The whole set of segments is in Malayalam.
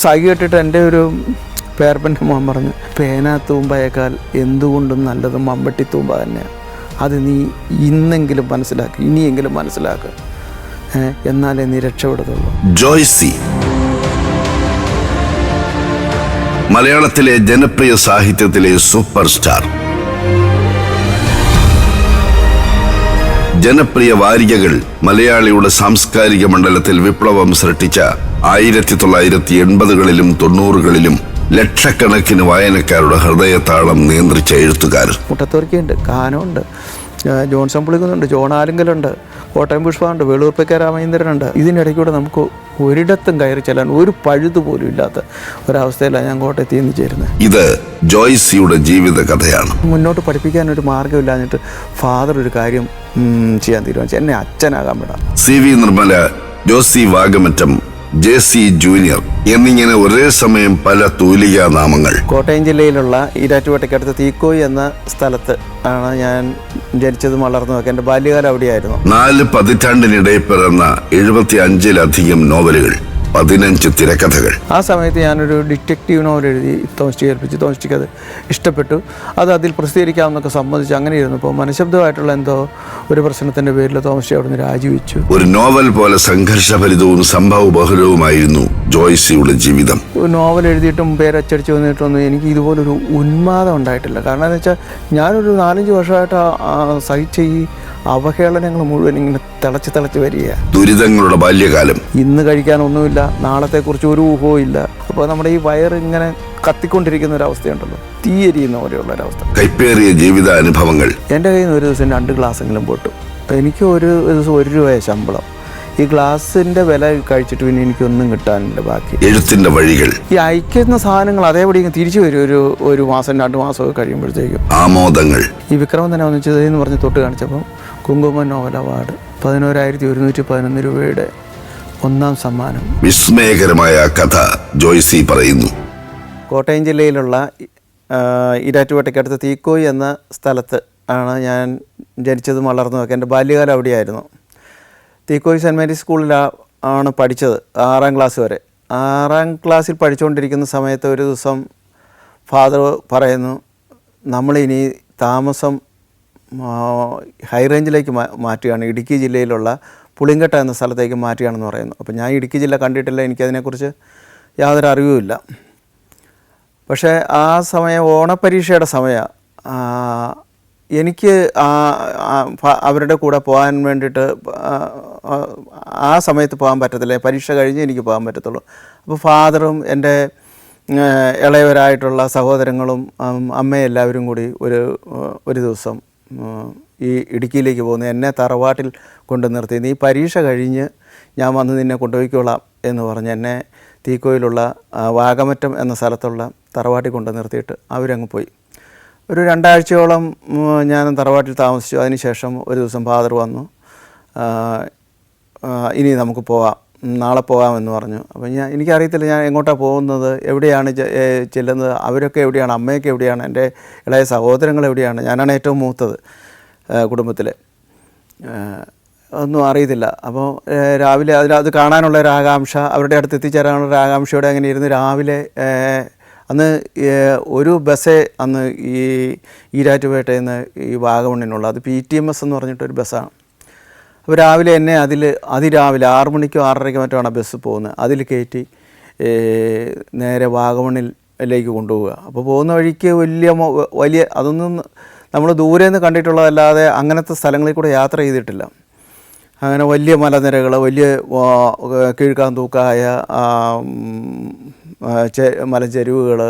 സായി കേട്ടിട്ട് എൻ്റെ ഒരു പേരപ്പൻ്റെ മോൻ പറഞ്ഞു, പേന തൂമ്പയേക്കാൾ എന്തുകൊണ്ടും നല്ലത് മമ്പട്ടി തൂമ്പ തന്നെയാണ്. അത് നീ ഇന്നെങ്കിലും മനസ്സിലാക്കുക, ഇനിയെങ്കിലും മനസ്സിലാക്കുക, എന്നാലേ നീ രക്ഷപ്പെടുത്തുള്ളൂ. ജോയ്സി മലയാളത്തിലെ ജനപ്രിയ സാഹിത്യത്തിലെ സൂപ്പർ സ്റ്റാർ. ജനപ്രിയ വാരികകൾ മലയാളിയുടെ സാംസ്കാരിക മണ്ഡലത്തിൽ വിപ്ലവം സൃഷ്ടിച്ച 1980കളിലും 90കളിലും ലക്ഷക്കണക്കിന് വായനക്കാരുടെ ഹൃദയതാളം നിയന്ത്രിച്ച എഴുത്തുകാരൻ. മുട്ടത്തുവർക്കിയുണ്ട്, കാനമുണ്ട്, ജോൺസൺ പുളിക്കുന്നുണ്ട്, ജോൺ ആലിങ്കലുണ്ട്, കോട്ടയം പുഷ്പമുണ്ട്, വേളൂർപ്പക്ക രാമചന്ദ്രനുണ്ട്. ഇതിനിടയ്ക്കൂടെ നമുക്ക് ഒരിടത്തും കയറി ചെല്ലാൻ ഒരു പഴുതുപോലും ഇല്ലാത്ത ഒരവസ്ഥയിലാണ് ഞാൻ കോട്ടയത്ത് നിന്ന് ചേരുന്നത്. ഇത് ജോയ്സിയുടെ ജീവിത കഥയാണ്. മുന്നോട്ട് പഠിപ്പിക്കാൻ ഒരു മാർഗ്ഗമില്ലാഞ്ഞിട്ട് ഫാദർ ഒരു കാര്യം ചെയ്യാൻ തീരുമാനിച്ചു, എന്നെ അച്ഛനാകാൻ വിടാം. CV Nirmala, Josy Vagamattom, JC junior എന്നിങ്ങനെ ഒരേ സമയം പല തൂലികാ നാമങ്ങൾ. കോട്ടയം ജില്ലയിലുള്ള ഈരാറ്റുപേട്ടയ്ക്കടുത്ത് തീക്കോയി എന്ന സ്ഥലത്ത് ആണ് ഞാൻ ജനിച്ചതും വളർന്നതൊക്കെ. എൻ്റെ ബാല്യകാലം അവിടെയായിരുന്നു. 4 പതിറ്റാണ്ടിനിടെ പിറന്ന 75-ലധികം നോവലുകൾ, 15 തിരക്കഥകൾ. ആ സമയത്ത് ഞാനൊരു ഡിറ്റക്റ്റീവ് നോവൽ എഴുതി തോമസ്റ്റിക്ക് ഏൽപ്പിച്ചു. തോമസ്റ്റിക്ക് അത് ഇഷ്ടപ്പെട്ടു. അത് അതിൽ പ്രസിദ്ധീകരിക്കാമെന്നൊക്കെ സമ്മതിച്ചു. അങ്ങനെ ഇരുന്നപ്പോൾ മനഃശബ്ദമായിട്ടുള്ള എന്തോ ഒരു പ്രശ്നത്തിൻ്റെ പേരിൽ തോമസ്റ്റി അവിടെ നിന്ന് രാജിവെച്ചു. ഒരു നോവൽ പോലെ സംഘർഷഭരിതവും സംഭവബഹുലവുമായിരുന്നു ജോയ്സിയുടെ ജീവിതം. ഒരു നോവൽ എഴുതിയിട്ടും പേരച്ചടിച്ച് വന്നിട്ടൊന്നും എനിക്ക് ഇതുപോലൊരു ഉന്മാദം ഉണ്ടായിട്ടില്ല. കാരണം എന്ന് വെച്ചാൽ ഞാനൊരു 4-5 വർഷമായിട്ട് സഹിച്ച ഈ അവഹേളനങ്ങൾ മുഴുവൻ ഇങ്ങനെ തിളച്ച് വരികയാണ്. ദുരിതങ്ങളുടെ ബാല്യകാലം. ഇന്ന് കഴിക്കാനൊന്നുമില്ല, നാളത്തെക്കുറിച്ച് ഒരു ഊഹവും ഇല്ല. അപ്പോൾ നമ്മുടെ ഈ വയറിങ്ങനെ കത്തിക്കൊണ്ടിരിക്കുന്ന ഒരവസ്ഥയുണ്ടല്ലോ, തീയെരിയുന്ന പോലെയുള്ള ഒരവസ്ഥ. കൈപ്പേറിയ ജീവിതാനുഭവങ്ങൾ. എൻ്റെ കയ്യിൽ നിന്ന് ഒരു ദിവസം 2 ഗ്ലാസ്സെങ്കിലും പൊട്ടും. എനിക്ക് ഒരു ദിവസം 1 രൂപ ശമ്പളം. ഈ ഗ്ലാസിൻ്റെ വില കഴിച്ചിട്ട് പിന്നെ എനിക്കൊന്നും കിട്ടാനില്ല ബാക്കി. എഴുത്തിൻ്റെ വഴികൾ. ഈ അയക്കുന്ന സാധനങ്ങൾ അതേപടി തിരിച്ചു വരും ഒരു മാസം 2 മാസമൊക്കെ കഴിയുമ്പോഴത്തേക്കും. ആമോദങ്ങൾ. ഈ വിക്രമൻ തന്നെ ഒന്നിച്ചതെന്ന് പറഞ്ഞ് തൊട്ട് കാണിച്ചപ്പോൾ കുങ്കുമ നോവൽ അവാർഡ് 11,111 രൂപയുടെ 1ാം സമ്മാനം. വിസ്മയകരമായ കഥ ജോയ്സി പറയുന്നു. കോട്ടയം ജില്ലയിലുള്ള ഈരാറ്റുപേട്ടയ്ക്കടുത്ത് തീക്കോയി എന്ന സ്ഥലത്ത് ആണ് ഞാൻ ജനിച്ചതും വളർന്നതൊക്കെ. എൻ്റെ ബാല്യകാലം അവിടെയായിരുന്നു. തീക്കോയി സെൻറ്റ് മേരീസ് സ്കൂളിലാണ് പഠിച്ചത് 6ാം ക്ലാസ് വരെ. 6ാം ക്ലാസ്സിൽ പഠിച്ചുകൊണ്ടിരിക്കുന്ന സമയത്ത് ഒരു ദിവസം ഫാദർ പറയുന്നു, നമ്മളിനി താമസം ഹൈ റേഞ്ചിലേക്ക് മാറ്റുകയാണ്, ഇടുക്കി ജില്ലയിലുള്ള പുളിങ്കട്ട എന്ന സ്ഥലത്തേക്ക് മാറ്റുകയാണെന്ന് പറയുന്നു. അപ്പോൾ ഞാൻ ഇടുക്കി ജില്ല കണ്ടിട്ടില്ല, എനിക്കതിനെക്കുറിച്ച് യാതൊരു അറിവുമില്ല. പക്ഷേ ആ സമയം ഓണപ്പരീക്ഷയുടെ സമയമാണ്. എനിക്ക് അവരുടെ കൂടെ പോകാൻ വേണ്ടിയിട്ട് ആ സമയത്ത് പോകാൻ പറ്റത്തില്ല, പരീക്ഷ കഴിഞ്ഞ് എനിക്ക് പോകാൻ പറ്റത്തുള്ളൂ. അപ്പോൾ ഫാദറും എൻ്റെ ഇളയവരായിട്ടുള്ള സഹോദരങ്ങളും അമ്മയും എല്ലാവരും കൂടി ഒരു ദിവസം ഈ ഇടുക്കിയിലേക്ക് പോകുന്നു. എന്നെ തറവാട്ടിൽ കൊണ്ട് നിർത്തി, നീ പരീക്ഷ കഴിഞ്ഞ് ഞാൻ വന്ന് നിന്നെ കൊണ്ടുപോയിക്കോളാം എന്ന് പറഞ്ഞ് എന്നെ തീക്കോയിലുള്ള വാഗമറ്റം എന്ന സ്ഥലത്തുള്ള തറവാട്ടിൽ കൊണ്ട് നിർത്തിയിട്ട് അവരങ്ങ് പോയി. ഒരു 2 ആഴ്ചയോളം ഞാൻ തറവാട്ടിൽ താമസിച്ചു. അതിനുശേഷം ഒരു ദിവസം ഫാദർ വന്നു, ഇനി നമുക്ക് പോവാം, നാളെ പോകാമെന്ന് പറഞ്ഞു. അപ്പോൾ എനിക്കറിയത്തില്ല ഞാൻ എങ്ങോട്ടാണ് പോകുന്നത്, എവിടെയാണ് ചെല്ലുന്നത്, അവരൊക്കെ എവിടെയാണ്, അമ്മയൊക്കെ എവിടെയാണ്, എൻ്റെ ഇളയ സഹോദരങ്ങൾ എവിടെയാണ്, ഞാനാണ് ഏറ്റവും മൂത്തത് കുടുംബത്തിൽ, ഒന്നും അറിയത്തില്ല. അപ്പോൾ രാവിലെ അത് കാണാനുള്ള ഒരു ആകാംക്ഷ, അവരുടെ അടുത്ത് എത്തിച്ചേരാനുള്ള ഒരു ആകാംക്ഷയോടെ അങ്ങനെ ഇരുന്ന് രാവിലെ അന്ന് ഒരു ബസ്സേ അന്ന് ഈ ഈരാറ്റുപേട്ടയിൽ നിന്ന് ഈ വാഗമണ്ണിനുള്ള, അത് PTMS എന്ന് പറഞ്ഞിട്ടൊരു ബസ്സാണ്. അപ്പോൾ രാവിലെ എന്നെ അതിരാവിലെ 6 മണിക്കോ 6:30ക്കോ മറ്റോ ബസ് പോകുന്നത്, അതിൽ കയറ്റി നേരെ വാഗമണ്ണിലേക്ക് കൊണ്ടുപോവുക. അപ്പോൾ പോകുന്ന വഴിക്ക് വലിയ അതൊന്നും നമ്മൾ ദൂരെ നിന്ന് കണ്ടിട്ടുള്ളതല്ലാതെ അങ്ങനത്തെ സ്ഥലങ്ങളിൽ കൂടെ യാത്ര ചെയ്തിട്ടില്ല. അങ്ങനെ വലിയ മലനിരകൾ, വലിയ കീഴ്ക്കാൻ തൂക്കായ മലഞ്ചെരുവുകൾ,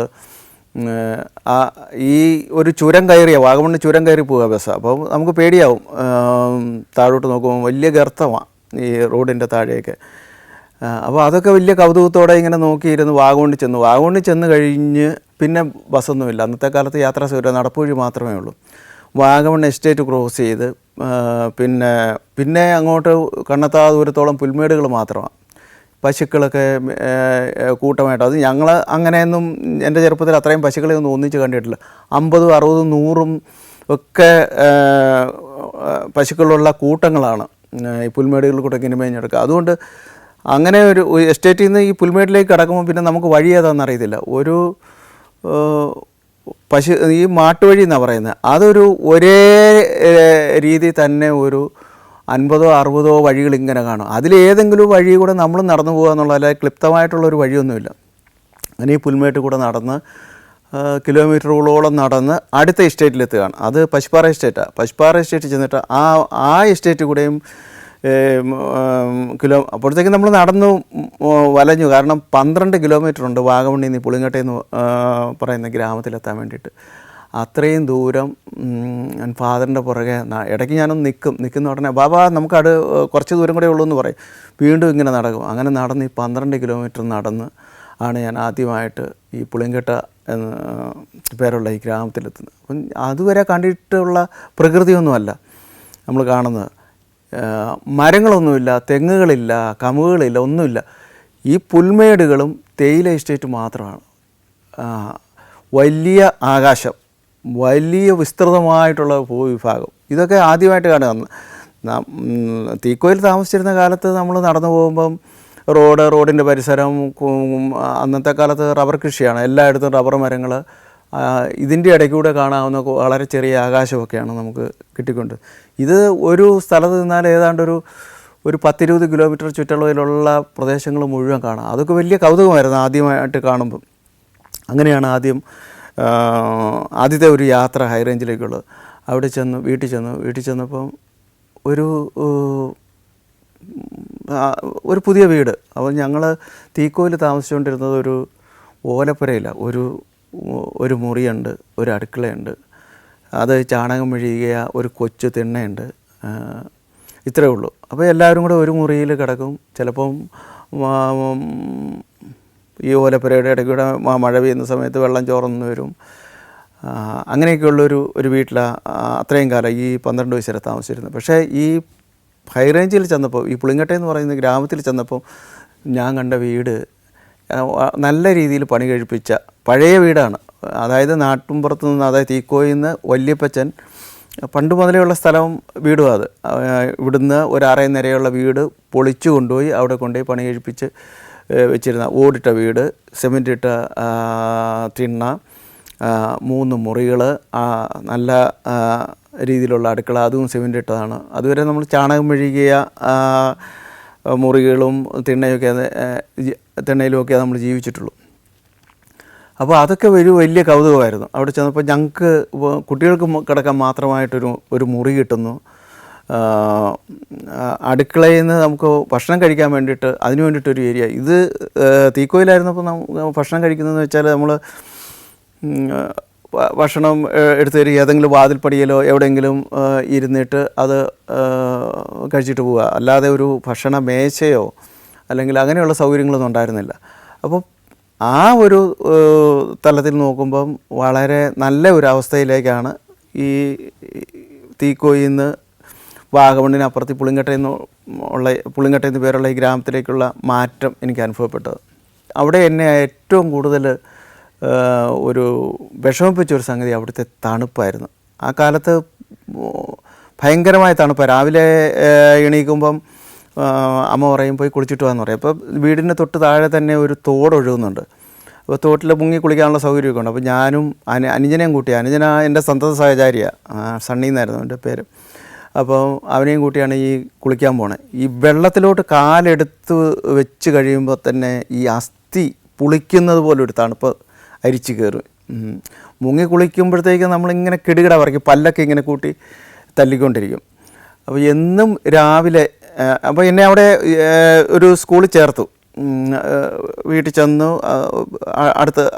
ഈ ഒരു ചുരം കയറിയ വാഗമണ്ണ് ചുരം കയറി പോവുക ബസ്. അപ്പോൾ നമുക്ക് പേടിയാവും, താഴോട്ട് നോക്കുമ്പോൾ വലിയ ഗർത്തമാണ് ഈ റോഡിൻ്റെ താഴെയൊക്കെ. അപ്പോൾ അതൊക്കെ വലിയ കൗതുകത്തോടെ ഇങ്ങനെ നോക്കിയിരുന്ന് വാഗമണ്ണിൽ ചെന്ന് കഴിഞ്ഞ് പിന്നെ ബസ്സൊന്നുമില്ല. അന്നത്തെ കാലത്ത് യാത്രാ സൗകര്യം നടപ്പുവഴി മാത്രമേ ഉള്ളൂ. വാഗമൺ എസ്റ്റേറ്റ് ക്രോസ് ചെയ്ത് പിന്നെ അങ്ങോട്ട് കണ്ണെത്താ ദൂരത്തോളം പുൽമേടുകൾ മാത്രമാണ്. പശുക്കളൊക്കെ കൂട്ടമായിട്ട്, അത് ഞങ്ങൾ അങ്ങനെയൊന്നും എൻ്റെ ചെറുപ്പത്തിൽ അത്രയും പശുക്കളെ ഒന്നും ഒന്നിച്ച് കണ്ടിട്ടില്ല. 50, 60, 100 ഒക്കെ പശുക്കളുള്ള കൂട്ടങ്ങളാണ് ഈ പുൽമേടുകളിൽ കൂടെ ഇങ്ങനെ മേഞ്ഞെടുക്കുക. അതുകൊണ്ട് അങ്ങനെ ഒരു എസ്റ്റേറ്റിൽ നിന്ന് ഈ പുൽമേട്ടിലേക്ക് കടക്കുമ്പോൾ പിന്നെ നമുക്ക് വഴി ഏതാണെന്ന് അറിയത്തില്ല. ഒരു ഈ മാട്ടുവഴി എന്നാണ് പറയുന്നത്. അതൊരു ഒരേ രീതി തന്നെ ഒരു 50ഓ 60ഓ വഴികൾ ഇങ്ങനെ കാണും. അതിലേതെങ്കിലും വഴി കൂടെ നമ്മൾ നടന്നു പോകുക എന്നുള്ളത്, അല്ലാതെ ക്ലിപ്തമായിട്ടുള്ളൊരു വഴിയൊന്നുമില്ല. അങ്ങനെ ഈ പുൽമേട്ട് കൂടെ നടന്ന് കിലോമീറ്ററുകളോളം നടന്ന് അടുത്ത എസ്റ്റേറ്റിലെത്തുകയാണ്. അത് പശുപ്പാറ എസ്റ്റേറ്റാണ്. പശുപ്പാറ എസ്റ്റേറ്റിൽ ചെന്നിട്ട് ആ എസ്റ്റേറ്റ് കൂടെയും അപ്പോഴത്തേക്ക് നമ്മൾ നടന്നു വലഞ്ഞു. കാരണം 12 കിലോമീറ്റർ ഉണ്ട് വാഗമണ്ണിൽ നിന്ന് പുളിങ്ങട്ടെ എന്ന് പറയുന്ന ഗ്രാമത്തിലെത്താൻ വേണ്ടിയിട്ട്. അത്രയും ദൂരം ഞാൻ ഫാദറിൻ്റെ പുറകെ ഇടയ്ക്ക് ഞാനൊന്ന് നിൽക്കുന്ന ഉടനെ ബാബാ നമുക്ക് കുറച്ച് ദൂരം കൂടെ ഉള്ളൂ എന്ന് പറയും. വീണ്ടും ഇങ്ങനെ നടക്കും. അങ്ങനെ നടന്ന് ഈ 12 കിലോമീറ്റർ നടന്ന് ആണ് ഞാൻ ആദ്യമായിട്ട് ഈ പുളിങ്കട്ട എന്ന് പേരുള്ള ഈ ഗ്രാമത്തിലെത്തുന്നത്. അപ്പം അതുവരെ കണ്ടിട്ടുള്ള പ്രകൃതിയൊന്നുമല്ല നമ്മൾ കാണുന്നത്. മരങ്ങളൊന്നുമില്ല, തെങ്ങുകളില്ല, കമുകുകളില്ല, ഒന്നുമില്ല. ഈ പുൽമേടുകളും തേയില എസ്റ്റേറ്റ് മാത്രമാണ്. വലിയ ആകാശം, വലിയ വിസ്തൃതമായിട്ടുള്ള ഭൂവിഭാഗം. ഇതൊക്കെ ആദ്യമായിട്ട് കാണുക. തീക്കോയിൽ താമസിച്ചിരുന്ന കാലത്ത് നമ്മൾ നടന്നു പോകുമ്പം റോഡിൻ്റെ പരിസരം, അന്നത്തെ കാലത്ത് റബ്ബർ കൃഷിയാണ്, എല്ലായിടത്തും റബ്ബർ മരങ്ങൾ. ഇതിൻ്റെ ഇടയ്ക്കൂടെ കാണാവുന്ന വളരെ ചെറിയ ആകാശമൊക്കെയാണ് നമുക്ക് കിട്ടിക്കൊണ്ട്. ഇത് ഒരു സ്ഥലത്ത് നിന്നാൽ ഏതാണ്ട് ഒരു 10-20 കിലോമീറ്റർ ചുറ്റളവിലുള്ള പ്രദേശങ്ങൾ മുഴുവൻ കാണാം. അതൊക്കെ വലിയ കൗതുകമായിരുന്നു ആദ്യമായിട്ട് കാണുമ്പം. അങ്ങനെയാണ് ആദ്യത്തെ ഒരു യാത്ര ഹൈ റേഞ്ചിലേക്കുള്ളത്. അവിടെ വീട്ടിൽ ചെന്നപ്പം ഒരു പുതിയ വീട്. അപ്പോൾ ഞങ്ങൾ തീക്കോയിൽ താമസിച്ചുകൊണ്ടിരുന്നത് ഒരു ഓലപ്പുരയില്ല. ഒരു മുറിയുണ്ട്, ഒരു അടുക്കളയുണ്ട്, അത് ചാണകം മെഴുകിയ ഒരു കൊച്ചു തിണ്ണയുണ്ട്, ഇത്രയേ ഉള്ളൂ. അപ്പോൾ എല്ലാവരും കൂടെ ഒരു മുറിയിൽ കിടക്കും. ചിലപ്പം ഈ ഓലപ്പുരയുടെ ഇടയ്ക്കൂടെ മഴ പെയ്യുന്ന സമയത്ത് വെള്ളം ചോർന്നു വരും. അങ്ങനെയൊക്കെയുള്ളൊരു വീട്ടിലാണ് അത്രയും കാലം ഈ 12 വയസ്സ് വരെ താമസിച്ചിരുന്നത്. പക്ഷേ ഈ ഹൈ റേഞ്ചിൽ ചെന്നപ്പോൾ, ഈ പുളിങ്ങട്ടെ എന്ന് പറയുന്ന ഗ്രാമത്തിൽ ചെന്നപ്പോൾ ഞാൻ കണ്ട വീട് നല്ല രീതിയിൽ പണി കഴിപ്പിച്ച പഴയ വീടാണ്. അതായത് നാട്ടുമ്പുറത്ത് നിന്ന്, അതായത് തീക്കോയിൽ നിന്ന് വല്യപ്പച്ചൻ പണ്ട് മുതലേ ഉള്ള സ്ഥലവും വീടും അത്. ഇവിടുന്ന് ഒരു 6 നിരയുള്ള വീട് പൊളിച്ചു കൊണ്ടുപോയി അവിടെ കൊണ്ടുപോയി പണി കഴിപ്പിച്ച് വെച്ചിരുന്ന ഓടിട്ട വീട്, സിമൻ്റ് ഇട്ട തിണ്ണ, 3 മുറികൾ, നല്ല രീതിയിലുള്ള അടുക്കള, അതും സിമൻ്റ് ഇട്ടതാണ്. അതുവരെ നമ്മൾ ചാണകം മെഴുകിയ മുറികളും തിണ്ണയിലുമൊക്കെ നമ്മൾ ജീവിച്ചിട്ടുള്ളൂ. അപ്പോൾ അതൊക്കെ വലിയ കൗതുകമായിരുന്നു. അവിടെ ചെന്നപ്പോൾ ഞങ്ങൾക്ക് കുട്ടികൾക്ക് കിടക്കാൻ മാത്രമായിട്ടൊരു മുറി കിട്ടുന്നു. അടുക്കളയിൽ നിന്ന് നമുക്ക് ഭക്ഷണം കഴിക്കാൻ വേണ്ടിയിട്ട് അതിന് വേണ്ടിയിട്ടൊരു ഏരിയ. ഇത് തീക്കോയിലായിരുന്നപ്പോൾ ഭക്ഷണം കഴിക്കുന്നതെന്ന് വെച്ചാൽ നമ്മൾ ഭക്ഷണം എടുത്ത് തരിക, ഏതെങ്കിലും വാതിൽപ്പടിയിലോ എവിടെയെങ്കിലും ഇരുന്നിട്ട് അത് കഴിച്ചിട്ട് പോവുക. അല്ലാതെ ഒരു ഭക്ഷണ മേശയോ അല്ലെങ്കിൽ അങ്ങനെയുള്ള സൗകര്യങ്ങളൊന്നും ഉണ്ടായിരുന്നില്ല. അപ്പോൾ ആ ഒരു തലത്തിൽ നോക്കുമ്പം വളരെ നല്ല ഒരു അവസ്ഥയിലേക്കാണ് ഈ തീക്കോയിൽ നിന്ന് വാഗമണ്ണിനപ്പുറത്ത് പുളിങ്കട്ടെ എന്ന് പേരുള്ള ഈ ഗ്രാമത്തിലേക്കുള്ള മാറ്റം എനിക്ക് അനുഭവപ്പെട്ടത്. അവിടെ എന്നെ ഏറ്റവും കൂടുതൽ ഒരു വിഷമിപ്പിച്ചൊരു സംഗതി അവിടുത്തെ തണുപ്പായിരുന്നു. ആ കാലത്ത് ഭയങ്കരമായ തണുപ്പാണ്. രാവിലെ എണീക്കുമ്പം അമ്മ പറയും പോയി കുളിച്ചിട്ട് വന്ന് പറയും. അപ്പോൾ വീടിൻ്റെ തൊട്ട് താഴെ തന്നെ ഒരു തോടൊഴുകുന്നുണ്ട്. അപ്പോൾ തോട്ടിൽ മുങ്ങി കുളിക്കാനുള്ള സൗകര്യമൊക്കെ ഉണ്ട്. അപ്പോൾ ഞാനും അനുജനെയും കൂട്ടി, അനുജന എൻ്റെ സന്തത സഹചാരിയാണ്, സണ്ണി എന്നായിരുന്നു എൻ്റെ പേര്. അപ്പോൾ അവനെയും കൂട്ടിയാണ് ഈ കുളിക്കാൻ പോണേ. ഈ വെള്ളത്തിലോട്ട് കാലെടുത്ത് വെച്ച് കഴിയുമ്പോൾ തന്നെ ഈ അസ്ഥി പുളിക്കുന്നത് പോലെ ഒരു തണുപ്പ് അരിച്ച് കയറും. മുങ്ങി കുളിക്കുമ്പോഴത്തേക്ക് നമ്മളിങ്ങനെ കിടുകിട പറയ്ക്കും, പല്ലൊക്കെ ഇങ്ങനെ കൂട്ടി തല്ലിക്കൊണ്ടിരിക്കും. അപ്പോൾ എന്നും രാവിലെ, അപ്പോൾ എന്നെ അവിടെ ഒരു സ്കൂളിൽ ചേർത്തു. വീട്ടിൽ ചെന്നു.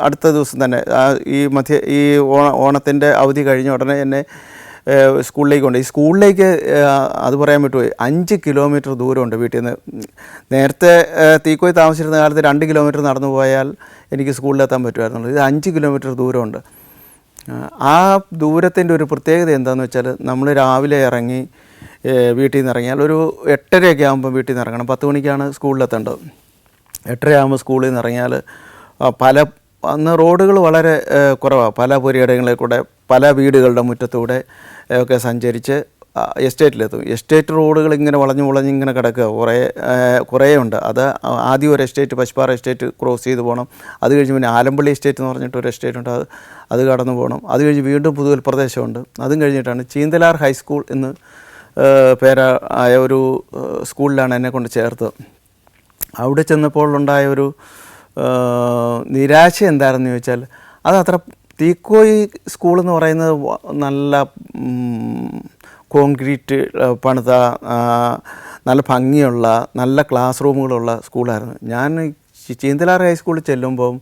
അടുത്ത ദിവസം തന്നെ ഈ ഓണത്തിൻ്റെ അവധി കഴിഞ്ഞ ഉടനെ എന്നെ സ്കൂളിലേക്ക് കൊണ്ട്. ഈ സ്കൂളിലേക്ക് അത് പറയാൻ വിട്ടുപോയി, 5 കിലോമീറ്റർ ദൂരമുണ്ട് വീട്ടിൽ നിന്ന്. നേരത്തെ തീക്കോയി താമസിച്ചിരുന്ന കാലത്ത് 2 കിലോമീറ്റർ നടന്നു പോയാൽ എനിക്ക് സ്കൂളിലെത്താൻ പറ്റുമായിരുന്നുള്ളൂ. ഇത് 5 കിലോമീറ്റർ ദൂരമുണ്ട്. ആ ദൂരത്തിൻ്റെ ഒരു പ്രത്യേകത എന്താണെന്ന് വെച്ചാൽ, നമ്മൾ രാവിലെ ഇറങ്ങി വീട്ടിൽ നിന്ന് ഇറങ്ങിയാൽ ഒരു 8:30 ആകുമ്പോൾ വീട്ടിൽ നിന്ന് ഇറങ്ങണം. 10 മണിക്കാണ് സ്കൂളിലെത്തേണ്ടത്. 8:30 ആകുമ്പോൾ സ്കൂളിൽ നിന്ന് ഇറങ്ങിയാൽ അന്ന് റോഡുകൾ വളരെ കുറവാണ്. പല പുരയിടങ്ങളിൽ കൂടെ, പല വീടുകളുടെ മുറ്റത്തൂടെ ഒക്കെ സഞ്ചരിച്ച് എസ്റ്റേറ്റിലെത്തും. എസ്റ്റേറ്റ് റോഡുകൾ ഇങ്ങനെ വളഞ്ഞ് ഇങ്ങനെ കിടക്കുക, കുറേ ഉണ്ട്. അത് ആദ്യം ഒരു എസ്റ്റേറ്റ്, പശുപ്പാറ എസ്റ്റേറ്റ് ക്രോസ് ചെയ്ത് പോകണം. അത് കഴിഞ്ഞ് പിന്നെ ആലമ്പള്ളി എസ്റ്റേറ്റ് എന്ന് പറഞ്ഞിട്ട് ഒരു എസ്റ്റേറ്റ് ഉണ്ട്, അത് കടന്നു പോകണം. അത് കഴിഞ്ഞ് വീണ്ടും പുതുവൽ പ്രദേശമുണ്ട്. അതും കഴിഞ്ഞിട്ടാണ് ചീന്തലാർ ഹൈസ്കൂൾ എന്ന് പേരായ ഒരു സ്കൂളിലാണ് എന്നെ കൊണ്ട് ചേർത്തത്. അവിടെ ചെന്നപ്പോൾ ഉണ്ടായ ഒരു നിരാശ എന്താണെന്ന് ചോദിച്ചാൽ, അതത്ര തീക്കോയി സ്കൂളെന്ന് പറയുന്നത് നല്ല കോൺക്രീറ്റ് പണിത നല്ല ഭംഗിയുള്ള നല്ല ക്ലാസ് റൂമുകളുള്ള സ്കൂളായിരുന്നു. ഞാൻ ചീന്തലാർ ഹൈസ്കൂളിൽ ചെല്ലുമ്പം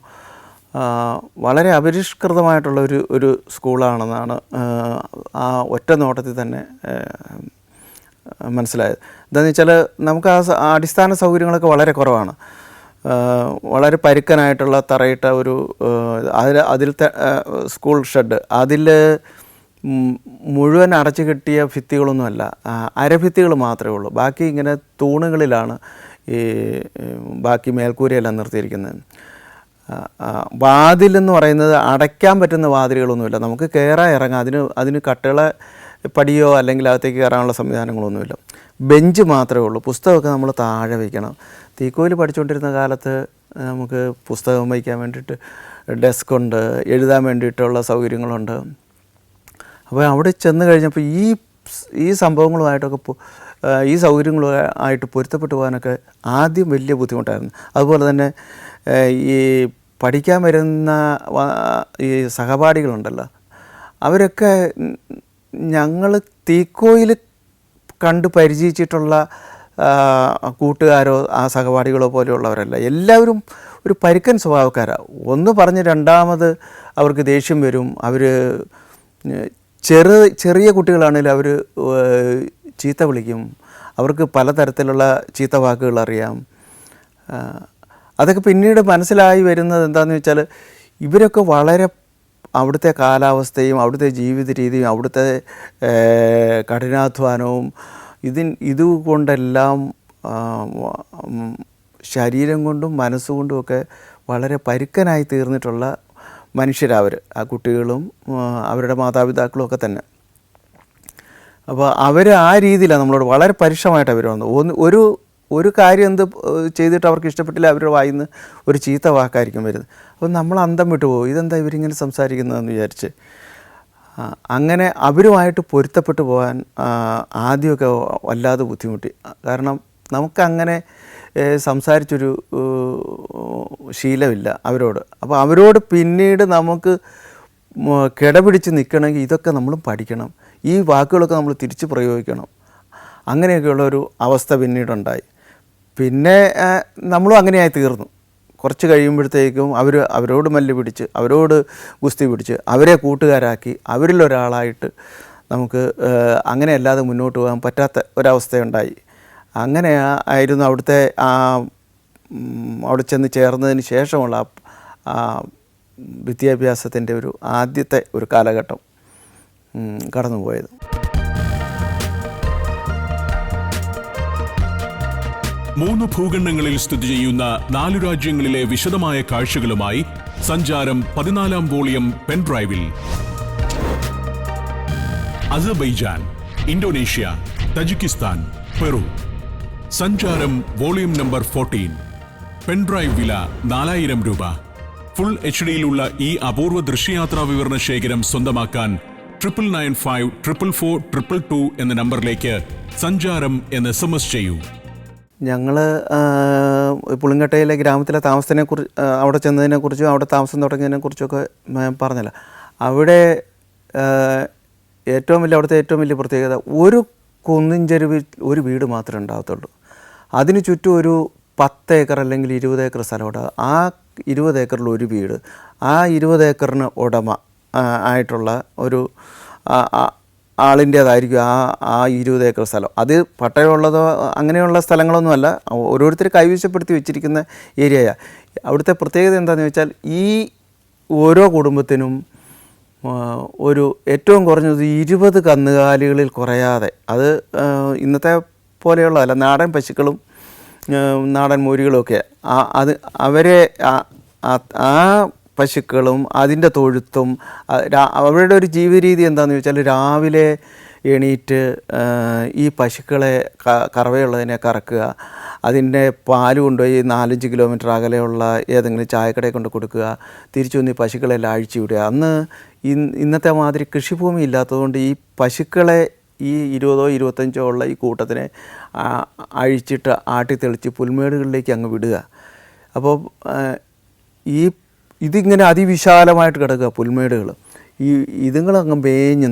വളരെ അപരിഷ്കൃതമായിട്ടുള്ള ഒരു സ്കൂളാണെന്നാണ് ആ ഒറ്റ നോട്ടത്തിൽ തന്നെ മനസ്സിലായത്. എന്താണെന്ന് വെച്ചാൽ നമുക്ക് അടിസ്ഥാന സൗകര്യങ്ങളൊക്കെ വളരെ കുറവാണ്. വളരെ പരുക്കനായിട്ടുള്ള തറയിട്ട ഒരു അതിലത്തെ സ്കൂൾ ഷെഡ്, അതിൽ മുഴുവൻ അടച്ചു കെട്ടിയ ഭിത്തികളൊന്നുമല്ല, അരഭിത്തികൾ മാത്രമേ ഉള്ളൂ. ബാക്കി ഇങ്ങനെ തൂണുകളിലാണ് ഈ ബാക്കി മേൽക്കൂരയെല്ലാം നിർത്തിയിരിക്കുന്നത്. വാതിലെന്ന് പറയുന്നത് അടയ്ക്കാൻ പറ്റുന്ന വാതിലുകളൊന്നുമില്ല. നമുക്ക് കയറാൻ ഇറങ്ങാം, അതിന് കട്ടള പടിയോ അല്ലെങ്കിൽ അകത്തേക്ക് കയറാനുള്ള സംവിധാനങ്ങളൊന്നുമില്ല. ബെഞ്ച് മാത്രമേ ഉള്ളൂ. പുസ്തകമൊക്കെ നമ്മൾ താഴെ വയ്ക്കണം. തീക്കോയിൽ പഠിച്ചുകൊണ്ടിരുന്ന കാലത്ത് നമുക്ക് പുസ്തകം വയ്ക്കാൻ വേണ്ടിയിട്ട് ഡെസ്ക്കുണ്ട്, എഴുതാൻ വേണ്ടിയിട്ടുള്ള സൗകര്യങ്ങളുണ്ട്. അപ്പോൾ അവിടെ ചെന്ന് കഴിഞ്ഞപ്പോൾ ഈ സംഭവങ്ങളുമായിട്ടൊക്കെ ഈ സൗകര്യങ്ങളുമായിട്ട് പൊരുത്തപ്പെട്ടു പോകാനൊക്കെ ആദ്യം വലിയ ബുദ്ധിമുട്ടായിരുന്നു. അതുപോലെ തന്നെ ഈ പഠിക്കാൻ വരുന്ന ഈ സഹപാഠികളുണ്ടല്ലോ, അവരൊക്കെ ഞങ്ങൾ തീക്കോയിൽ കണ്ട് പരിചയിച്ചിട്ടുള്ള കൂട്ടുകാരോ ആ സഹപാഠികളോ പോലെയുള്ളവരല്ല. എല്ലാവരും ഒരു പരുക്കൻ സ്വഭാവക്കാരാണ്. ഒന്ന് പറഞ്ഞ് രണ്ടാമത് അവർക്ക് ദേഷ്യം വരും. അവർ ചെറിയ കുട്ടികളാണെങ്കിലും അവർ ചീത്ത വിളിക്കും. അവർക്ക് പലതരത്തിലുള്ള ചീത്ത വാക്കുകൾ അറിയാം. അതൊക്കെ പിന്നീട് മനസ്സിലായി വരുന്നത് എന്താണെന്ന് വെച്ചാൽ, ഇവരൊക്കെ വളരെ അവിടുത്തെ കാലാവസ്ഥയും അവിടുത്തെ ജീവിത രീതിയും അവിടുത്തെ കഠിനാധ്വാനവും ഇതുകൊണ്ടെല്ലാം ശരീരം കൊണ്ടും മനസ്സുകൊണ്ടുമൊക്കെ വളരെ പരുക്കനായി തീർന്നിട്ടുള്ള മനുഷ്യരവർ, ആ കുട്ടികളും അവരുടെ മാതാപിതാക്കളും ഒക്കെ തന്നെ. അപ്പോൾ അവർ ആ രീതിയിലാണ് നമ്മളോട് വളരെ പരുഷമായിട്ട് അവർ വന്നു. ഒരു കാര്യം എന്ത് ചെയ്തിട്ട് അവർക്ക് ഇഷ്ടപ്പെട്ടില്ല, അവരുടെ വായിൽ നിന്ന് ഒരു ചീത്ത വാക്കായിരിക്കും വരുന്നത്. അപ്പോൾ നമ്മൾ അന്തം വിട്ടു പോകും, ഇതെന്താ ഇവരിങ്ങനെ സംസാരിക്കുന്നതെന്ന് വിചാരിച്ച്. അങ്ങനെ അവരുമായിട്ട് പൊരുത്തപ്പെട്ടു പോകാൻ ആദ്യമൊക്കെ വല്ലാതെ ബുദ്ധിമുട്ടി. കാരണം നമുക്കങ്ങനെ സംസാരിച്ചൊരു ശീലമില്ല അവരോട്. അപ്പോൾ അവരോട് പിന്നീട് നമുക്ക് കിടപിടിച്ച് നിൽക്കണമെങ്കിൽ ഇതൊക്കെ നമ്മളും പഠിക്കണം, ഈ വാക്കുകളൊക്കെ നമ്മൾ തിരിച്ച് പ്രയോഗിക്കണം. അങ്ങനെയൊക്കെയുള്ളൊരു അവസ്ഥ പിന്നീടുണ്ടായി. പിന്നെ നമ്മളും അങ്ങനെയായി തീർന്നു. കുറച്ച് കഴിയുമ്പോഴത്തേക്കും അവരോട് മല്ല് പിടിച്ച്, അവരോട് ഗുസ്തി പിടിച്ച്, അവരെ കൂട്ടുകാരാക്കി, അവരിലൊരാളായിട്ട് നമുക്ക് അങ്ങനെയല്ലാതെ മുന്നോട്ട് പോകാൻ പറ്റാത്ത ഒരവസ്ഥയുണ്ടായി. അങ്ങനെ ആയിരുന്നു അവിടുത്തെ അവിടെ ചെന്ന് ചേർന്നതിന് ശേഷമുള്ള വിദ്യാഭ്യാസത്തിൻ്റെ ആദ്യത്തെ ഒരു കാലഘട്ടം കടന്നുപോയത്. മൂന്ന് ഭൂഖണ്ഡങ്ങളിൽ സ്ഥിതി ചെയ്യുന്ന 4 രാജ്യങ്ങളിലെ വിശദമായ കാഴ്ചകളുമായി സഞ്ചാരം 14-ാം വോളിയം പെൻഡ്രൈവിൽ Azerbaijan, Indonesia, Tajikistan, Peru. Sancharam volume number 14. Pen drive വില 4000 രൂപ. ഫുൾ HD-യിലുള്ള ഈ അപൂർവ ദൃശ്യയാത്രാ വിവരണ ശേഖരം സ്വന്തമാക്കാൻ 99544422 എന്ന നമ്പറിലേക്ക് സഞ്ചാരം എന്ന് SMS ചെയ്യൂ. ഞങ്ങൾ പുളിങ്കട്ടയിലെ ഗ്രാമത്തിലെ താമസത്തിനെക്കുറിച്ച്, അവിടെ ചെന്നതിനെക്കുറിച്ചും അവിടെ താമസം തുടങ്ങിയതിനെക്കുറിച്ചൊക്കെ പറഞ്ഞല്ലോ. അവിടെ അവിടുത്തെ ഏറ്റവും വലിയ പ്രത്യേകത, ഒരു കുന്നിൻ ചെരുവിൽ ഒരു വീട് മാത്രമേ ഉണ്ടാകത്തുള്ളൂ. അതിന് ചുറ്റും ഒരു 10 ഏക്കർ അല്ലെങ്കിൽ 20 ഏക്കർ സ്ഥലമുണ്ട്. ആ 20 ഏക്കറിൽ ഒരു വീട്, ആ 20 ഏക്കറിന് ഉടമ ആയിട്ടുള്ള ഒരു ആളിൻ്റേതായിരിക്കും ആ 20 ഏക്കർ സ്ഥലം. അത് പട്ടയമുള്ളതോ അങ്ങനെയുള്ള സ്ഥലങ്ങളൊന്നുമല്ല, ഓരോരുത്തർ കൈവശപ്പെടുത്തി വെച്ചിരിക്കുന്ന ഏരിയയാണ്. അവിടുത്തെ പ്രത്യേകത എന്താണെന്ന് വെച്ചാൽ, ഈ ഓരോ കുടുംബത്തിനും ഏറ്റവും കുറഞ്ഞത് 20 കന്നുകാലികളിൽ കുറയാതെ, അത് ഇന്നത്തെ പോലെയുള്ളതല്ല, നാടൻ പശുക്കളും നാടൻ മൂരികളുമൊക്കെ, അവരെ ആ പശുക്കളും അതിൻ്റെ തൊഴുത്തും അവരുടെ ഒരു ജീവിത രീതി എന്താണെന്ന് ചോദിച്ചാൽ, രാവിലെ എണീറ്റ് ഈ പശുക്കളെ കറവയുള്ളതിനെ കറക്കുക, അതിൻ്റെ പാല് കൊണ്ടുപോയി 4-5 കിലോമീറ്റർ അകലെയുള്ള ഏതെങ്കിലും ചായക്കടയിൽ കൊണ്ട് കൊടുക്കുക, തിരിച്ചു വന്ന് ഈ പശുക്കളെല്ലാം അഴിച്ചു വിടുക. അന്ന് ഇന്നത്തെ മാതിരി കൃഷിഭൂമി ഇല്ലാത്തതുകൊണ്ട് ഈ പശുക്കളെ ഈ 20-25 ഉള്ള ഈ കൂട്ടത്തിനെ അഴിച്ചിട്ട് ആട്ടിത്തെളിച്ച് പുൽമേടുകളിലേക്ക് അങ്ങ് വിടുക. അപ്പോൾ ഇതിങ്ങനെ അതിവിശാലമായിട്ട് കിടക്കുക പുൽമേടുകൾ. ഇതുങ്ങളങ്ങ് മേഞ്ഞ്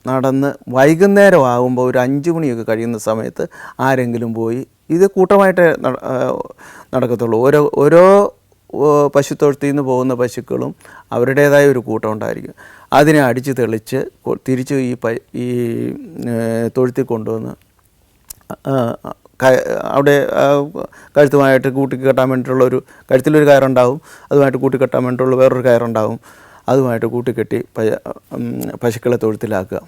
നടന്ന് വൈകുന്നേരം ആകുമ്പോൾ ഒരു 5 മണിയൊക്കെ കഴിയുന്ന സമയത്ത് ആരെങ്കിലും പോയി, ഇത് കൂട്ടമായിട്ടേ നടക്കത്തുള്ളൂ. ഓരോ പശുത്തൊഴുത്തിൽ നിന്ന് പോകുന്ന പശുക്കളും അവരുടേതായ ഒരു കൂട്ടം ഉണ്ടായിരിക്കും. അതിനെ അടിച്ച് തെളിച്ച് തിരിച്ച് ഈ തൊഴുത്തിൽ കൊണ്ടുവന്ന് അവിടെ കഴുത്തുമായിട്ട് കൂട്ടിക്കെട്ടാൻ വേണ്ടിയിട്ടുള്ളൊരു കഴുത്തിലൊരു കയറുണ്ടാവും, അതുമായിട്ട് കൂട്ടിക്കെട്ടാൻ വേണ്ടിയിട്ടുള്ള വേറൊരു കയറുണ്ടാവും, അതുമായിട്ട് കൂട്ടിക്കെട്ടി പശുക്കളെ തൊഴുത്തിലാക്കുക.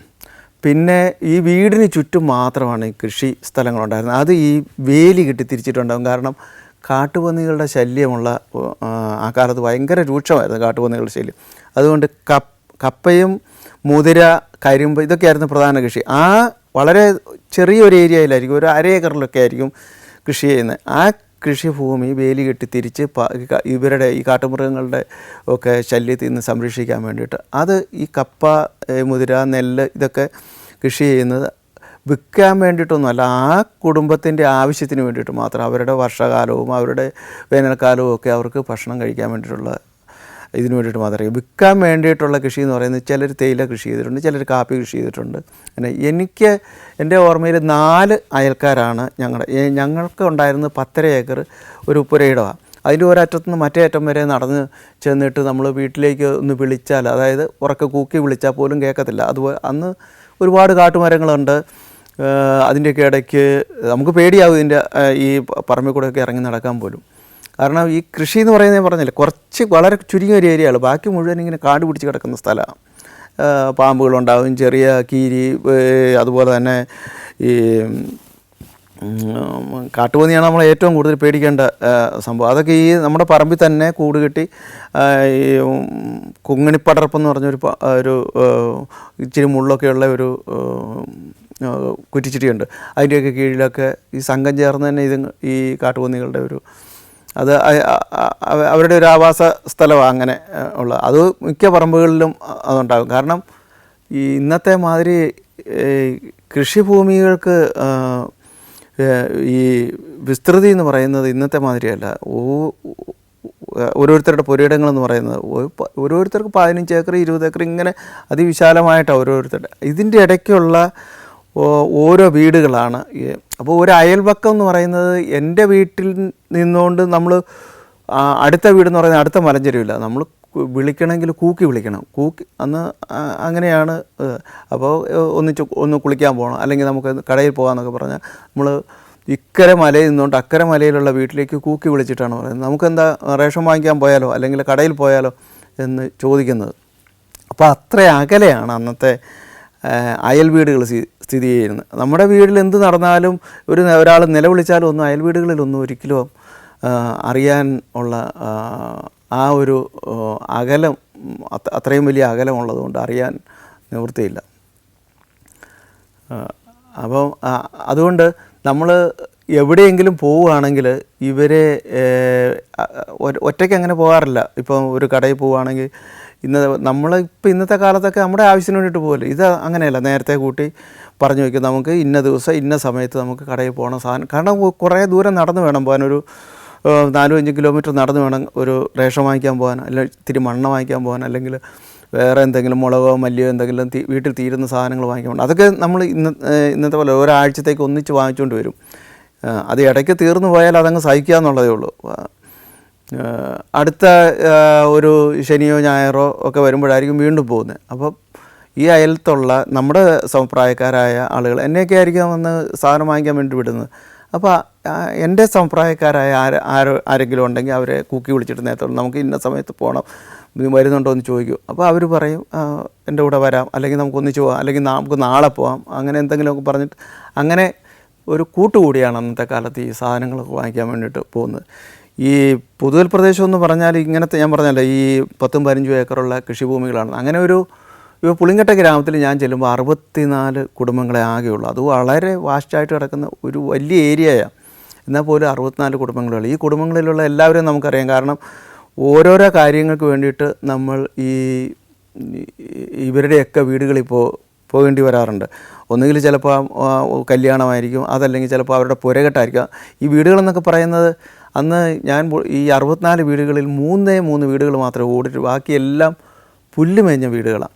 പിന്നെ ഈ വീടിന് ചുറ്റും മാത്രമാണ് ഈ കൃഷി സ്ഥലങ്ങളുണ്ടായിരുന്നത്. അത് ഈ വേലി കെട്ടി തിരിച്ചിട്ടുണ്ടാകും. കാരണം കാട്ടുപന്നികളുടെ ശല്യമുള്ള ആ കാലത്ത് ഭയങ്കര രൂക്ഷമായിരുന്നു കാട്ടുപന്നികളുടെ ശല്യം. അതുകൊണ്ട് കപ്പയും മുതിര, കരിമ്പ് ഇതൊക്കെയായിരുന്നു പ്രധാന കൃഷി. ആ വളരെ ചെറിയൊരു ഏരിയയിലായിരിക്കും, ഒരു 1/2 ഏക്കറിലൊക്കെ ആയിരിക്കും കൃഷി ചെയ്യുന്നത്. ആ കൃഷിഭൂമി വേലി കെട്ടി തിരിച്ച് ഇവരുടെ ഈ കാട്ടുമൃഗങ്ങളുടെ ഒക്കെ ശല്യത്തിൽ നിന്ന് സംരക്ഷിക്കാൻ വേണ്ടിയിട്ട് അത് ഈ കപ്പ, മുതിര, നെല്ല് ഇതൊക്കെ കൃഷി ചെയ്യുന്നത് വിൽക്കാൻ വേണ്ടിയിട്ടൊന്നുമല്ല, ആ കുടുംബത്തിൻ്റെ ആവശ്യത്തിന് വേണ്ടിയിട്ട് മാത്രം. അവരുടെ വർഷകാലവും അവരുടെ വേനൽക്കാലവും ഒക്കെ അവർക്ക് ഭക്ഷണം കഴിക്കാൻ വേണ്ടിയിട്ടുള്ള ഇതിന് വേണ്ടിയിട്ട് മാത്രമേ. വിൽക്കാൻ വേണ്ടിയിട്ടുള്ള കൃഷി എന്ന് പറയുന്നത് ചിലർ തേയില കൃഷി ചെയ്തിട്ടുണ്ട്, ചിലർ കാപ്പി കൃഷി ചെയ്തിട്ടുണ്ട്. പിന്നെ എൻ്റെ ഓർമ്മയിൽ 4 അയൽക്കാരാണ് ഞങ്ങൾക്ക് ഉണ്ടായിരുന്നത് 10.5 ഏക്കർ ഒരു പുരയിടമാണ്. അതിൻ്റെ ഒരറ്റത്തുനിന്ന് മറ്റേ അറ്റം വരെ നടന്ന് ചെന്നിട്ട് നമ്മൾ വീട്ടിലേക്ക് ഒന്ന് വിളിച്ചാൽ, അതായത് ഉറക്കെ കൂക്കി വിളിച്ചാൽ പോലും കേൾക്കത്തില്ല. അതുപോലെ അന്ന് ഒരുപാട് കാട്ടുമരങ്ങളുണ്ട്. അതിൻ്റെയൊക്കെ ഇടയ്ക്ക് നമുക്ക് പേടിയാവും ഇതിൻ്റെ ഈ പറമ്പിൽ കൂടെയൊക്കെ ഇറങ്ങി നടക്കാൻ പോലും. കാരണം ഈ കൃഷി എന്ന് പറയുന്നത് ഞാൻ പറഞ്ഞില്ല, വളരെ ചുരുങ്ങിയ ഒരു ഏരിയയാണ്, ബാക്കി മുഴുവൻ ഇങ്ങനെ കാട് പിടിച്ച് കിടക്കുന്ന സ്ഥലമാണ്. പാമ്പുകളുണ്ടാവും, ചെറിയ കീരി, അതുപോലെ തന്നെ ഈ കാട്ടുപന്നിയാണ് നമ്മൾ ഏറ്റവും കൂടുതൽ പേടിക്കേണ്ട സംഭവം. അതൊക്കെ ഈ നമ്മുടെ പറമ്പിൽ തന്നെ കൂട് കെട്ടി ഈ കുങ്ങിണിപ്പടർപ്പെന്ന് പറഞ്ഞൊരു ഇച്ചിരി മുള്ളൊക്കെയുള്ള ഒരു കുറ്റിച്ചിട്ടിയുണ്ട്. അതിൻ്റെയൊക്കെ കീഴിലൊക്കെ ഈ സംഘം ചേർന്ന് തന്നെ ഈ കാട്ടുപന്നികളുടെ അത് അവരുടെ ഒരു ആവാസ സ്ഥലമാണ് അങ്ങനെ ഉള്ള. അത് മിക്ക പറമ്പുകളിലും അതുണ്ടാകും. കാരണം ഈ ഇന്നത്തെ മാതിരി കൃഷിഭൂമികൾക്ക് ഈ വിസ്തൃതി എന്ന് പറയുന്നത് ഇന്നത്തെ മാതിരിയല്ല. ഓരോരുത്തരുടെ പുരയിടങ്ങളെന്ന് പറയുന്നത് ഓരോരുത്തർക്ക് 15 ഏക്കർ 20 ഏക്കർ ഇങ്ങനെ അതിവിശാലമായിട്ടാണ് ഓരോരുത്തരുടെ. ഇതിൻ്റെ ഇടയ്ക്കുള്ള ഓരോ വീടുകളാണ്. അപ്പോൾ ഒരു അയൽപക്കം എന്ന് പറയുന്നത് എൻ്റെ വീട്ടിൽ നിന്നുകൊണ്ട് നമ്മൾ അടുത്ത വീടെന്ന് പറയുന്നത് അടുത്ത മലഞ്ചെരുവില്ല, നമ്മൾ വിളിക്കണമെങ്കിൽ കൂക്കി വിളിക്കണം. അന്ന് അങ്ങനെയാണ്. അപ്പോൾ ഒന്ന് കുളിക്കാൻ പോകണം, അല്ലെങ്കിൽ നമുക്ക് കടയിൽ പോകാമെന്നൊക്കെ പറഞ്ഞാൽ നമ്മൾ ഇക്കരെ മലയിൽ നിന്നുകൊണ്ട് അക്കരെ മലയിലുള്ള വീട്ടിലേക്ക് കൂക്കി വിളിച്ചിട്ടാണ് പറയുന്നത്. നമുക്കെന്താ റേഷൻ വാങ്ങിക്കാൻ പോയാലോ അല്ലെങ്കിൽ കടയിൽ പോയാലോ എന്ന് ചോദിക്കുന്നത്. അപ്പോൾ അത്ര അകലെയാണ് അന്നത്തെ അയൽ വീടുകൾ സ്ഥിതി ചെയ്യുന്നത്. നമ്മുടെ വീട്ടിൽ എന്ത് നടന്നാലും ഒരാൾ നിലവിളിച്ചാലും ഒന്നും അയൽ വീടുകളിലൊന്നും ഒരിക്കലും അറിയാൻ ഉള്ള ആ ഒരു അകലം, അത്രയും വലിയ അകലമുള്ളതുകൊണ്ട് അറിയാൻ നിവൃത്തിയില്ല. അപ്പം അതുകൊണ്ട് നമ്മൾ എവിടെയെങ്കിലും പോവുകയാണെങ്കിൽ ഒറ്റയ്ക്ക് അങ്ങനെ പോകാറില്ല. ഇപ്പം ഒരു കടയിൽ പോവുകയാണെങ്കിൽ ഇന്നത്തെ കാലത്തൊക്കെ നമ്മുടെ ആവശ്യത്തിന് വേണ്ടിയിട്ട് പോകില്ല. ഇത് അങ്ങനെയല്ല, നേരത്തെ കൂട്ടി പറഞ്ഞു വയ്ക്കും, നമുക്ക് ഇന്ന ദിവസം ഇന്ന സമയത്ത് നമുക്ക് കടയിൽ പോകണം സാധനം. കാരണം കുറേ ദൂരം നടന്നു വേണം പോകാൻ, ഒരു 4-5 കിലോമീറ്റർ നടന്നു വേണം ഒരു റേഷൻ വാങ്ങിക്കാൻ പോകാൻ, അല്ലെങ്കിൽ ഇത്തിരി മണ്ണ് വാങ്ങിക്കാൻ പോകാൻ, അല്ലെങ്കിൽ വേറെ എന്തെങ്കിലും മുളകോ മല്ലിയോ എന്തെങ്കിലും വീട്ടിൽ തീരുന്ന സാധനങ്ങൾ വാങ്ങിക്കാൻ പോകണം. അതൊക്കെ നമ്മൾ ഇന്നത്തെ പോലെ ഒരാഴ്ചത്തേക്ക് ഒന്നിച്ച് വാങ്ങിച്ചുകൊണ്ട് വരും. അത് ഇടയ്ക്ക് തീർന്നു പോയാൽ അതങ്ങ് സഹിക്കുക എന്നുള്ളതേ ഉള്ളൂ. അടുത്ത ഒരു ശനിയോ ഞായറോ ഒക്കെ വരുമ്പോഴായിരിക്കും വീണ്ടും പോകുന്നത്. അപ്പം ഈ അയലത്തുള്ള നമ്മുടെ സമപ്രായക്കാരായ ആളുകൾ എന്നെയൊക്കെ ആയിരിക്കും വന്ന് സാധനം വാങ്ങിക്കാൻ വേണ്ടി വിടുന്നത്. അപ്പോൾ എൻ്റെ സമപ്രായക്കാരായ ആരെങ്കിലും ഉണ്ടെങ്കിൽ അവരെ കൂക്കി വിളിച്ചിട്ട് നേരത്തെ നമുക്ക് ഇന്ന സമയത്ത് പോകണം, വരുന്നുണ്ടോ എന്ന് ചോദിക്കും. അപ്പോൾ അവർ പറയും എൻ്റെ കൂടെ വരാം, അല്ലെങ്കിൽ നമുക്കൊന്നിച്ച് പോകാം, അല്ലെങ്കിൽ നമുക്ക് നാളെ പോകാം, അങ്ങനെ എന്തെങ്കിലുമൊക്കെ പറഞ്ഞിട്ട് അങ്ങനെ ഒരു കൂട്ടുകൂടിയാണ് അന്നത്തെ കാലത്ത് ഈ സാധനങ്ങളൊക്കെ വാങ്ങിക്കാൻ വേണ്ടിയിട്ട് പോകുന്നത്. ഈ പൊതുവൽ പ്രദേശം എന്ന് പറഞ്ഞാൽ ഇങ്ങനത്തെ ഞാൻ പറഞ്ഞല്ലോ ഈ 10-15 ഏക്കറുള്ള കൃഷിഭൂമികളാണ്. അങ്ങനെ ഒരു ഇപ്പോൾ പുളിങ്കട്ട ഗ്രാമത്തിൽ ഞാൻ ചെല്ലുമ്പോൾ 64 കുടുംബങ്ങളെ ആകെയുള്ളൂ. അത് വളരെ വാസ്റ്റായിട്ട് കിടക്കുന്ന ഒരു വലിയ ഏരിയയാണ്. എന്നാൽ പോലും 64 കുടുംബങ്ങളുള്ളൂ. ഈ കുടുംബങ്ങളിലുള്ള എല്ലാവരെയും നമുക്കറിയാം. കാരണം ഓരോരോ കാര്യങ്ങൾക്ക് വേണ്ടിയിട്ട് നമ്മൾ ഇവരുടെയൊക്കെ വീടുകളിൽ പോകേണ്ടി വരാറുണ്ട്. ഒന്നുകിൽ ചിലപ്പോൾ കല്യാണമായിരിക്കും, അതല്ലെങ്കിൽ ചിലപ്പോൾ അവരുടെ പുരകെട്ടായിരിക്കും. ഈ വീടുകളെന്നൊക്കെ പറയുന്നത് അന്ന് ഞാൻ ഈ 64 വീടുകളിൽ 3 വീടുകൾ മാത്രമേ ഓടിയിട്ട്, ബാക്കിയെല്ലാം പുല്ല് മേഞ്ഞ വീടുകളാണ്.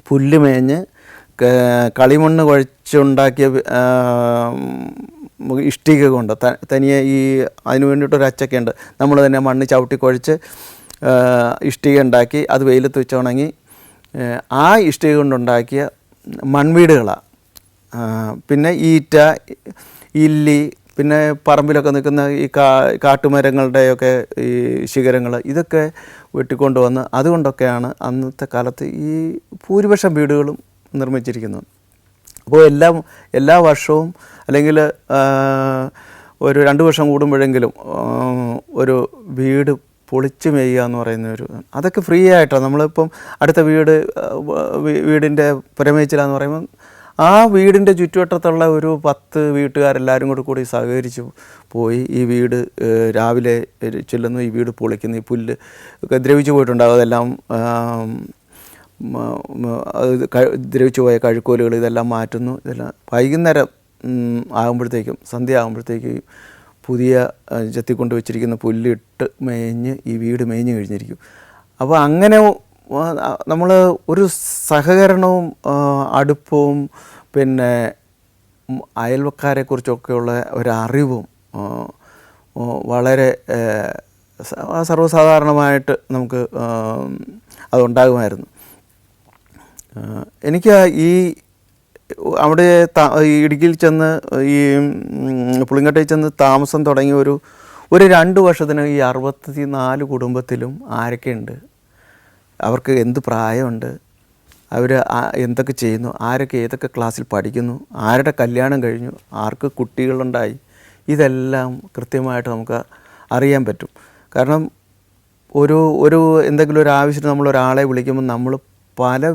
പുല്ല് മേഞ്ഞ് കളിമണ്ണ് കുഴച്ചുണ്ടാക്കിയ ഇഷ്ടിക കൊണ്ട് തനിയെ അതിന് വേണ്ടിയിട്ടൊരു അച്ചക്കയുണ്ട്. നമ്മൾ തന്നെ മണ്ണ് ചവിട്ടി കുഴച്ച് ഇഷ്ടിക ഉണ്ടാക്കി അത് വെയിലത്ത് വെച്ച് ഉണങ്ങി ആ ഇഷ്ടിക കൊണ്ടുണ്ടാക്കിയ മൺവീടുകളാണ്. പിന്നെ ഈറ്റ, ഇല്ലി, പിന്നെ പറമ്പിലൊക്കെ നിൽക്കുന്ന ഈ കാട്ടുമരങ്ങളുടെയൊക്കെ ഈ ശിഖരങ്ങൾ, ഇതൊക്കെ വെട്ടിക്കൊണ്ടുവന്ന് അതുകൊണ്ടൊക്കെയാണ് അന്നത്തെ കാലത്ത് ഈ ഭൂരിപക്ഷം വീടുകളും നിർമ്മിച്ചിരിക്കുന്നത്. അപ്പോൾ എല്ലാ വർഷവും അല്ലെങ്കിൽ ഒരു 2 വർഷം കൂടുമ്പോഴെങ്കിലും ഒരു വീട് പൊളിച്ച് മേയുക എന്ന് പറയുന്ന അതൊക്കെ ഫ്രീ ആയിട്ടാണ്. നമ്മളിപ്പം അടുത്ത വീടിൻ്റെ പുരമേച്ചിലാന്ന് പറയുമ്പോൾ ആ വീടിൻ്റെ ചുറ്റുവട്ടത്തുള്ള ഒരു 10 വീട്ടുകാരെല്ലാവരും കൂടി സഹകരിച്ച് പോയി ഈ വീട് രാവിലെ ചെല്ലുന്നു, ഈ വീട് പൊളിക്കുന്നു, ഈ പുല്ല് ഒക്കെ ദ്രവിച്ചു പോയിട്ടുണ്ടാകും, അതെല്ലാം ദ്രവിച്ചു പോയ കഴുക്കോലുകൾ ഇതെല്ലാം മാറ്റുന്നു. ഇതെല്ലാം വൈകുന്നേരം ആകുമ്പോഴത്തേക്കും, സന്ധ്യ ആകുമ്പോഴത്തേക്കും പുതിയ ചെത്തിക്കൊണ്ട് വെച്ചിരിക്കുന്ന പുല്ലിട്ട് മേഞ്ഞ് ഈ വീട് മേഞ്ഞ് കഴിഞ്ഞിരിക്കും. അപ്പോൾ അങ്ങനെ നമ്മൾ ഒരു സഹകരണവും അടുപ്പവും പിന്നെ അയൽവക്കാരെക്കുറിച്ചൊക്കെയുള്ള ഒരറിവും വളരെ സർവ്വസാധാരണമായിട്ട് നമുക്ക് അതുണ്ടാകുമായിരുന്നു. എനിക്ക് അവിടെ ഇടുക്കിയിൽ ചെന്ന് ഈ പുളിങ്കട്ടയിൽ ചെന്ന് താമസം തുടങ്ങി ഒരു 2 വർഷത്തിന് ഈ 64 കുടുംബത്തിലും ആരൊക്കെയുണ്ട്, അവർക്ക് എന്ത് പ്രായമുണ്ട്, അവർ എന്തൊക്കെ ചെയ്യുന്നു, ആരൊക്കെ ഏതൊക്കെ ക്ലാസ്സിൽ പഠിക്കുന്നു, ആരുടെ കല്യാണം കഴിഞ്ഞു, ആർക്ക് കുട്ടികളുണ്ടായി, ഇതെല്ലാം കൃത്യമായിട്ട് നമുക്ക് അറിയാൻ പറ്റും. കാരണം ഒരു എന്തെങ്കിലും ഒരു ആവശ്യത്തിന് നമ്മളൊരാളെ വിളിക്കുമ്പോൾ നമ്മൾ പല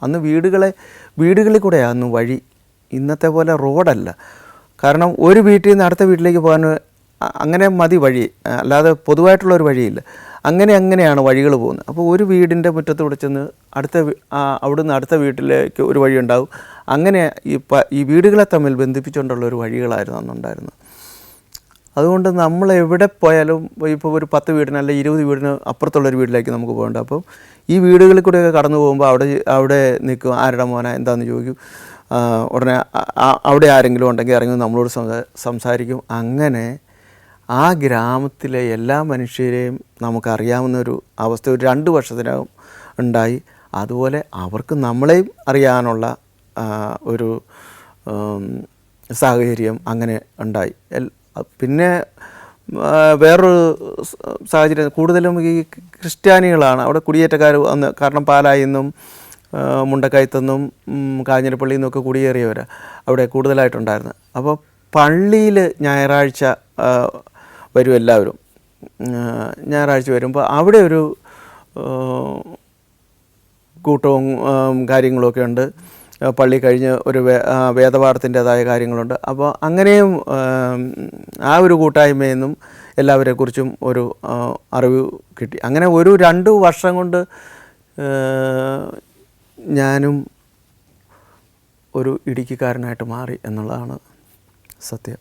അന്ന് വീടുകളിൽ കൂടെയാണ് വഴി, ഇന്നത്തെ പോലെ റോഡല്ല. കാരണം ഒരു വീട്ടിൽ നിന്ന് അടുത്ത വീട്ടിലേക്ക് പോകാൻ അങ്ങനെ മതി വഴി, അല്ലാതെ പൊതുവായിട്ടുള്ളൊരു വഴിയില്ല. അങ്ങനെയാണ് വഴികൾ പോകുന്നത്. അപ്പോൾ ഒരു വീടിൻ്റെ മുറ്റത്തൂടെ ചെന്ന് അവിടുന്ന് അടുത്ത വീട്ടിലേക്ക് ഒരു വഴി ഉണ്ടാകും. അങ്ങനെ ഈ വീടുകളെ തമ്മിൽ ബന്ധിപ്പിച്ചുകൊണ്ടുള്ള ഒരു വഴികളായിരുന്നു അന്നുണ്ടായിരുന്നത്. അതുകൊണ്ട് നമ്മൾ എവിടെ പോയാലും ഇപ്പോൾ ഒരു 10 വീടിന് അല്ലെങ്കിൽ 20 വീടിന് അപ്പുറത്തുള്ളൊരു വീട്ടിലേക്ക് നമുക്ക് പോകേണ്ട. അപ്പോൾ ഈ വീടുകളിൽ കൂടെയൊക്കെ കടന്നു പോകുമ്പോൾ അവിടെ നിൽക്കും, ആരുടെ മോനെ എന്താണെന്ന് ചോദിക്കും. ഉടനെ അവിടെ ആരെങ്കിലും ഉണ്ടെങ്കിൽ ഇറങ്ങി നമ്മളോട് സംസാരിക്കും. അങ്ങനെ ആ ഗ്രാമത്തിലെ എല്ലാ മനുഷ്യരെയും നമുക്കറിയാവുന്നൊരു അവസ്ഥ ഒരു 2 വർഷത്തിനകം ഉണ്ടായി. അതുപോലെ അവർക്ക് നമ്മളെയും അറിയാനുള്ള ഒരു സാഹചര്യം അങ്ങനെ ഉണ്ടായി. പിന്നെ വേറൊരു സാഹചര്യം, കൂടുതലും ഈ ക്രിസ്ത്യാനികളാണ് അവിടെ കുടിയേറ്റക്കാർ വന്ന്, കാരണം പാലായിൽ നിന്നും മുണ്ടക്കയത്തുനിന്നും കാഞ്ഞിരപ്പള്ളിയിൽ നിന്നൊക്കെ കുടിയേറിയവരാണ് അവിടെ കൂടുതലായിട്ടുണ്ടായിരുന്നത്. അപ്പോൾ പള്ളിയിൽ ഞായറാഴ്ച വരും എല്ലാവരും. ഞായറാഴ്ച വരുമ്പോൾ അവിടെ ഒരു കൂട്ടവും കാര്യങ്ങളൊക്കെ ഉണ്ട്. പള്ളി കഴിഞ്ഞ് ഒരു വേദപാഠത്തിൻ്റെതായ കാര്യങ്ങളുണ്ട്. അപ്പോൾ അങ്ങനെയും ആ ഒരു കൂട്ടായ്മയിൽ നിന്നും എല്ലാവരെക്കുറിച്ചും ഒരു അറിവ് കിട്ടി. അങ്ങനെ ഒരു 2 വർഷം കൊണ്ട് ഞാനും ഒരു ഇടുക്കിക്കാരനായിട്ട് മാറി എന്നുള്ളതാണ് സത്യം.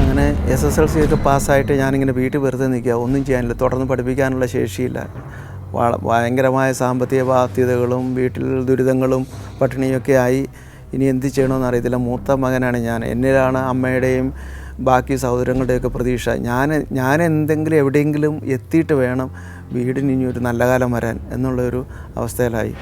അങ്ങനെ SSLC ഒക്കെ പാസ്സായിട്ട് ഞാനിങ്ങനെ വീട്ടിൽ വെറുതെ നിൽക്കുക, ഒന്നും ചെയ്യാനില്ല, തുടർന്ന് പഠിപ്പിക്കാനുള്ള ശേഷിയില്ല. ഭയങ്കരമായ സാമ്പത്തിക ബാധ്യതകളും വീട്ടിൽ ദുരിതങ്ങളും പട്ടിണിയൊക്കെ ആയി. ഇനി എന്ത് ചെയ്യണമെന്ന് അറിയത്തില്ല. മൂത്ത മകനാണ് ഞാൻ. എന്നിലാണ് അമ്മയുടെയും ബാക്കി സഹോദരങ്ങളുടെയൊക്കെ പ്രതീക്ഷ. ഞാൻ എന്തെങ്കിലും എവിടെയെങ്കിലും എത്തിയിട്ട് വേണം വീടിന് ഇനി ഒരു നല്ല കാലം വരാൻ എന്നുള്ളൊരു അവസ്ഥയിലായി.